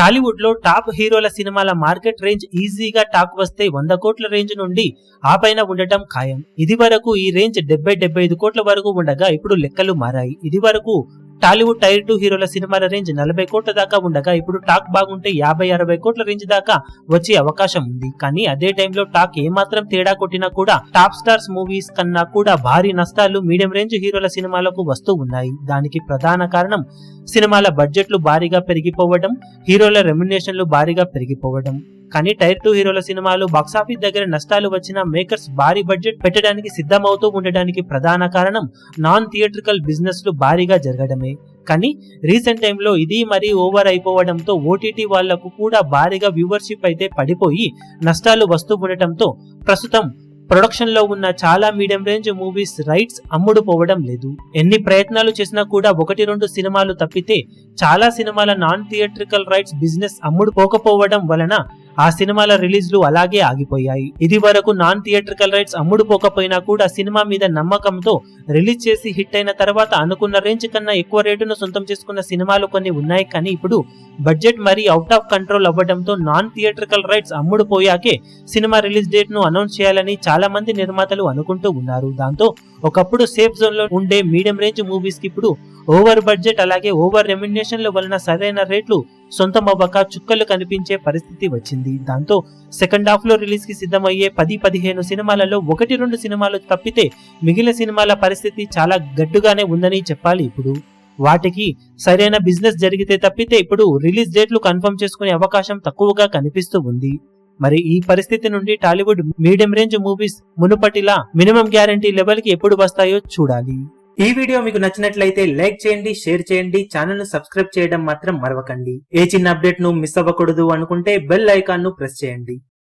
టాలీవుడ్ లో టాప్ హీరోల సినిమాల మార్కెట్ రేంజ్ ఈజీగా టాక్ వస్తే 100 కోట్ల రేంజ్ నుండి ఆ పైన ఉండటం ఖాయం. ఇది వరకు ఈ రేంజ్ 70-75 కోట్ల వరకు ఉండగా ఇప్పుడు లెక్కలు మారాయి. ఇది వరకు టాలీవుడ్ టైర్ 2 హీరోల సినిమాల రేంజ్ 40 కోట్ల దాకా ఉండగా ఇప్పుడు టాక్ బాగుంటే 50-60 కోట్ల రేంజ్ దాకా వచ్చే అవకాశం ఉంది. కానీ అదే టైంలో టాక్ ఏమాత్రం తేడా కొట్టినా కూడా టాప్ స్టార్స్ మూవీస్ కన్నా కూడా భారీ నష్టాలు మీడియం రేంజ్ హీరోల సినిమాలకు వస్తూ ఉన్నాయి. దానికి ప్రధాన కారణం సినిమాల బడ్జెట్లు భారీగా పెరిగిపోవడం, హీరోల రెమ్యునరేషన్లు భారీగా పెరిగిపోవడం. కానీ టైర్ 2 హీరోల సినిమాలు బాక్సాఫీస్ దగ్గర నష్టాలు వచ్చినా మేకర్స్ భారీ బడ్జెట్ పెట్టడానికి సిద్ధమవుతూ ఉండడానికి ప్రధాన కారణం నాన్ థియేట్రికల్ బిజినెస్ లు భారీగా జరగడమే. కానీ రీసెంట్ టైంలో ఇది మరీ ఓవర్ అయిపోవడంతో ఓటీటీ వాళ్లకు కూడా భారీగా వ్యూవర్షిప్ అయితే పడిపోయి నష్టాలు వస్తూ ఉండటంతో ప్రస్తుతం ప్రొడక్షన్ లో ఉన్న చాలా మీడియం రేంజ్ మూవీస్ రైట్స్ అమ్ముడు పోవడం లేదు. ఎన్ని ప్రయత్నాలు చేసినా కూడా 1-2 సినిమాలు తప్పితే చాలా సినిమాల నాన్ థియేట్రికల్ రైట్స్ బిజినెస్ అమ్ముడు పోకపోవడం వలన ఆ సినిమాల రిలీజ్లు అలాగే ఆగిపోయాయి. ఇది వరకు నాన్ థియేట్రికల్ రైట్స్ అమ్ముడు పోకపోయినా కూడా సినిమా మీద నమ్మకంతో రిలీజ్ చేసి హిట్ అయిన తర్వాత అనుకున్న రేంజ్ కన్నా ఎక్కువ రేటును సొంతం చేసుకున్న సినిమాలు కొన్ని ఉన్నాయి. కానీ ఇప్పుడు బడ్జెట్ మరీ అవుట్ ఆఫ్ కంట్రోల్ అవ్వడంతో నాన్ థియేట్రికల్ రైట్స్ అమ్ముడు పోయాకే సినిమా రిలీజ్ డేట్ ను అనౌన్స్ చేయాలని చాలా మంది నిర్మాతలు అనుకుంటూ ఉన్నారు. దాంతో ఒకప్పుడు సేఫ్ జోన్ లో ఉండే మీడియం రేంజ్ మూవీస్ కి ఇప్పుడు ఓవర్ బడ్జెట్ అలాగే ఓవర్ రెమ్యునరేషన్ల వలన సరైన రేట్లు సొంతం అవ్వక చుక్కలు కనిపించే పరిస్థితి వచ్చింది. దాంతో సెకండ్ హాఫ్ లో రిలీజ్ కి సిద్ధమయ్యే 10-15 సినిమాలలో 1-2 సినిమాలు తప్పితే మిగిలిన సినిమాల పరిస్థితి చాలా గడ్డుగానే ఉందని చెప్పాలి. ఇప్పుడు వాటికి సరైన బిజినెస్ జరిగితే తప్పితే ఇప్పుడు రిలీజ్ డేట్లు కన్ఫర్మ్ చేసుకునే అవకాశం తక్కువగా కనిపిస్తూ ఉంది. మరి ఈ పరిస్థితి నుండి టాలీవుడ్ మీడియం రేంజ్ మూవీస్ మునుపటిలా మినిమం గ్యారంటీ లెవెల్ కి ఎప్పుడు వస్తాయో చూడాలి. ఈ వీడియో మీకు నచ్చినట్లయితే లైక్ చేయండి, షేర్ చేయండి, ఛానల్ ను సబ్స్క్రైబ్ చేయడం మాత్రం మరవకండి. ఏ చిన్న అప్డేట్ ను మిస్ అవ్వకూడదు అనుకుంటే బెల్ ఐకాన్ ను ప్రెస్ చేయండి.